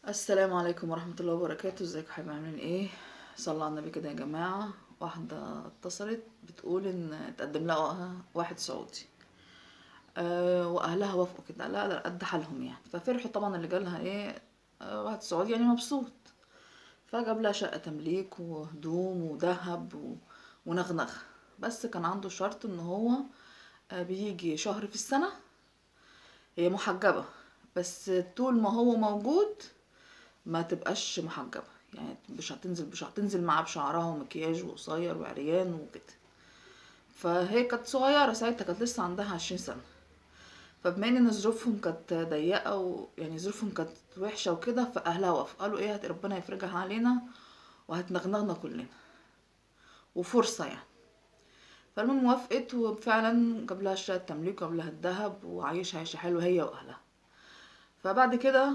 السلام عليكم ورحمة الله وبركاته. ازيكم يا حبايبي، عاملين ايه؟ صلوا على النبي كده يا جماعة. واحدة اتصلت بتقول ان اتقدم لها واحد سعودي، واهلها وافقوا كده، لا ده قد حالهم يعني. ففرحوا طبعا، اللي جالها ايه، واحد سعودي يعني مبسوط. فجاب لها شقة تمليك وهدوم وذهب ونغنغ. بس كان عنده شرط ان هو بيجي شهر في السنة. هي محجبة، بس طول ما هو موجود ما تبقاش محجبة. يعني مش هتنزل معاه بشعرها ومكياج وقصير وعريان وكده. فهي كانت صغيرة ساعتها، كانت لسه عندها 20 سنة. فبما ان ظروفهم كانت ضيقة ويعني ظروفهم كانت وحشة وكده، فأهلها وافقوا، قالوا ايه، ربنا يفرجها علينا وهتنغنغنا كلنا وفرصة يعني. فالمهم وافقت، وفعلا جاب لها الشقة التمليك وجاب لها الذهب وعايشة عيشة حلوة هي وأهلها. فبعد كده